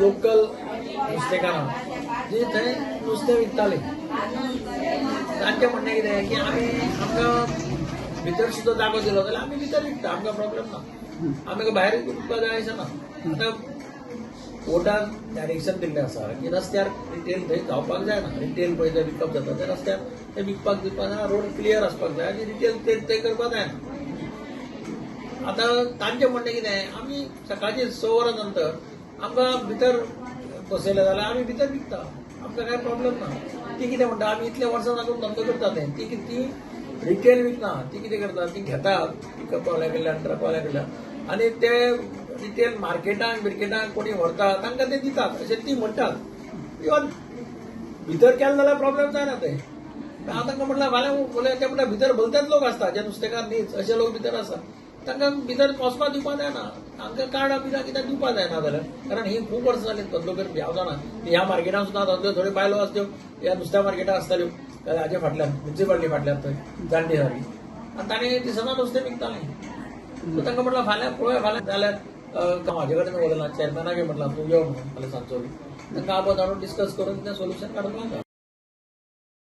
Local नुस्तेकारां जे थंय नुस्तें विकताले तांचें म्हणणें कितें की आमकां भितर सुद्दां जागो दिलो जाल्यार आमी भितर विकता, आमकां प्रॉब्लेम ना, आमकां भायर विकपा जाय अशें ना. आतां कोर्टान डायरेक्शन दिल्लें आसा की रस्त्यार रिटेल थंय जावपाक जायना, रिटेल पळय थंय विकप जाता त्या रस्त्यार ते विकपाक दिवपाक जायना, रोड क्लियर आसपाक जाय आनी रिटेल थंय करपाक जायना. आतां तांचें म्हणणें कितें आमी सकाळची 6 वरां नंतर आमकां भितर बसयलें जाल्यार आमी भितर विकता, आमकां कांय प्रॉब्लेम ना. ती कितें म्हणटा आमी इतल्या वर्सां लागून धंदो करता तें, ती रिटेल विकना, ती कितें करता ती घेतात पिकअप वाल्या कडल्यान ट्रक वाल्या कडल्यान आनी ते रिटेल मार्केटांक कोणी व्हरता तांकां ते दितात अशें ती म्हणटात. इवन भितर केलें जाल्यार प्रॉब्लेम जायना ते. हांव तांकां म्हटल्यार फाल्यां ते म्हणटा भितर भलतेच लोक आसता जे नुस्तेकार न्हीच अशे लोक भितर आसा, तांकां भितर वचपाक दिवपाक जायना, तांकां कार्डां बिडां कित्याक दिवपाक जायना जाल्यार. कारण ही खूब वर्सां जालीं धंदो करपी. हांव जाणा ह्या मार्केटांत सुद्दां धंदो थोड्यो बायलो आसल्यो ह्या नुस्त्या मार्केटां आसताल्यो हाजे फाटल्यान म्युन्सिपाल्टी फाटल्यान थंय जाणटी सारकी, आनी ताणें दिसना नुस्तें विकतालें. सो तांकां म्हटल्यार फाल्यां पळोवया फाल्यां जाल्यार म्हाजे कडेन उलयलां चॅरमॅनागे म्हटलां तूं यो म्हणून फाल्यां सांजचो तांकां आबो धाडून डिस्कस करून तें सोल्युशन काडपाक जाता.